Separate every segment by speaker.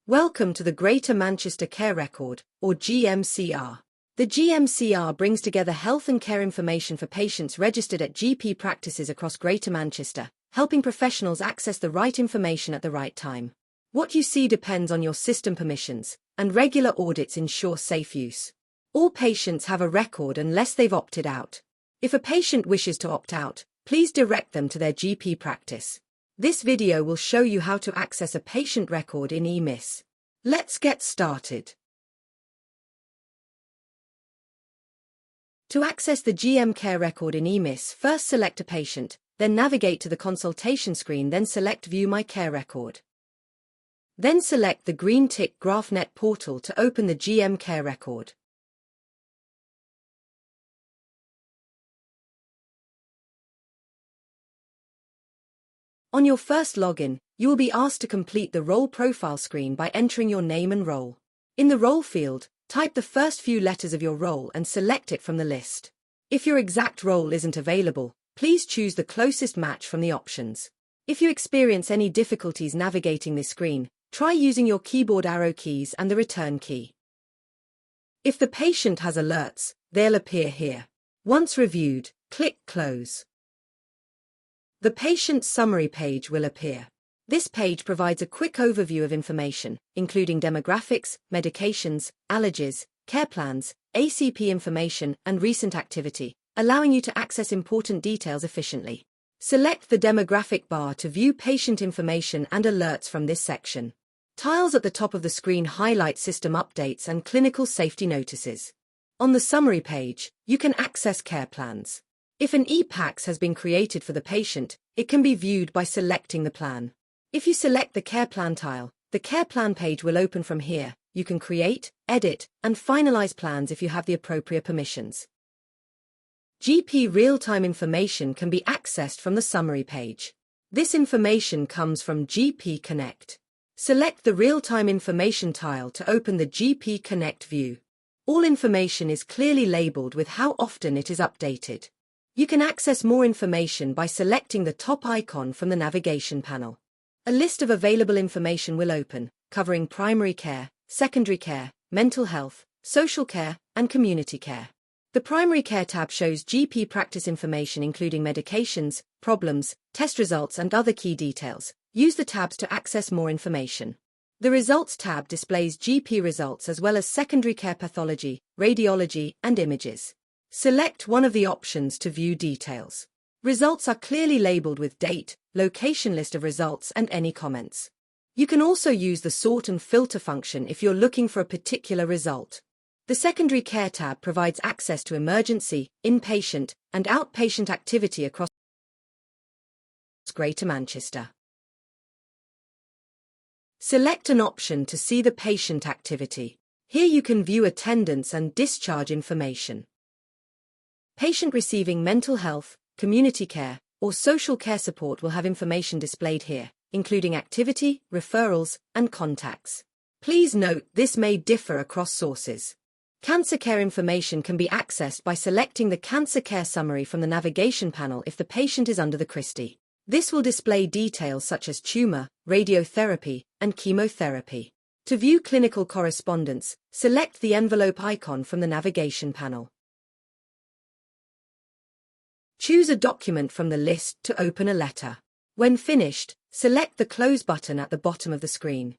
Speaker 1: Welcome to the Greater Manchester Care Record, or GMCR. The GMCR brings together health and care information for patients registered at GP practices across Greater Manchester, helping professionals access the right information at the right time. What you see depends on your system permissions, and regular audits ensure safe use. All patients have a record unless they've opted out. If a patient wishes to opt out, please direct them to their GP practice. This video will show you how to access a patient record in EMIS. Let's get started. To access the GMCare record in EMIS, first select a patient, then navigate to the consultation screen, then select View My Care Record. Then select the green tick GraphNet portal to open the GMCare record. On your first login, you will be asked to complete the role profile screen by entering your name and role. In the role field, type the first few letters of your role and select it from the list. If your exact role isn't available, please choose the closest match from the options. If you experience any difficulties navigating this screen, try using your keyboard arrow keys and the return key. If the patient has alerts, they'll appear here. Once reviewed, click Close. The patient summary page will appear. This page provides a quick overview of information, including demographics, medications, allergies, care plans, ACP information, and recent activity, allowing you to access important details efficiently. Select the demographic bar to view patient information and alerts from this section. Tiles at the top of the screen highlight system updates and clinical safety notices. On the summary page, you can access care plans. If an e-PACS has been created for the patient, it can be viewed by selecting the plan. If you select the care plan tile, the care plan page will open from here. You can create, edit, and finalize plans if you have the appropriate permissions. GP real-time information can be accessed from the summary page. This information comes from GP Connect. Select the real-time information tile to open the GP Connect view. All information is clearly labeled with how often it is updated. You can access more information by selecting the top icon from the navigation panel. A list of available information will open, covering primary care, secondary care, mental health, social care, and community care. The primary care tab shows GP practice information including medications, problems, test results, and other key details. Use the tabs to access more information. The Results tab displays GP results as well as secondary care pathology, radiology, and images. Select one of the options to view details. Results are clearly labeled with date, location, list of results, and any comments. You can also use the sort and filter function if you're looking for a particular result. The Secondary Care tab provides access to emergency, inpatient, and outpatient activity across Greater Manchester. Select an option to see the patient activity. Here you can view attendance and discharge information. Patient receiving mental health, community care, or social care support will have information displayed here, including activity, referrals, and contacts. Please note this may differ across sources. Cancer care information can be accessed by selecting the Cancer Care Summary from the navigation panel if the patient is under the CRISTI. This will display details such as tumor, radiotherapy, and chemotherapy. To view clinical correspondence, select the envelope icon from the navigation panel. Choose a document from the list to open a letter. When finished, select the Close button at the bottom of the screen.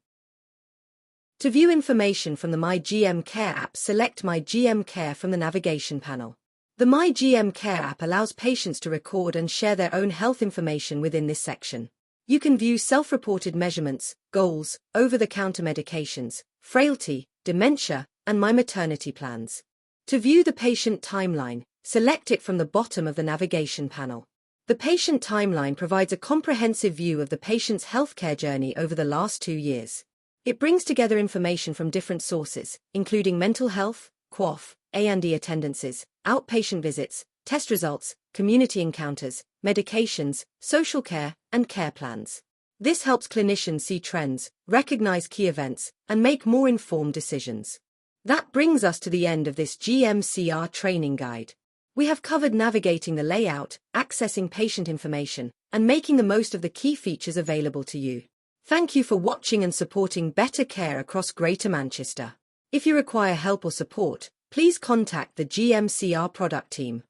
Speaker 1: To view information from the My GMCare app, select My GMCare from the navigation panel. The My GMCare app allows patients to record and share their own health information within this section. You can view self-reported measurements, goals, over-the-counter medications, frailty, dementia, and My Maternity plans. To view the patient timeline, select it from the bottom of the navigation panel. The patient timeline provides a comprehensive view of the patient's healthcare journey over the last 2 years. It brings together information from different sources, including mental health, QOF, A&E attendances, outpatient visits, test results, community encounters, medications, social care, and care plans. This helps clinicians see trends, recognize key events, and make more informed decisions. That brings us to the end of this GMCR training guide. We have covered navigating the layout, accessing patient information, and making the most of the key features available to you. Thank you for watching and supporting better care across Greater Manchester. If you require help or support, please contact the GMCR Product Team.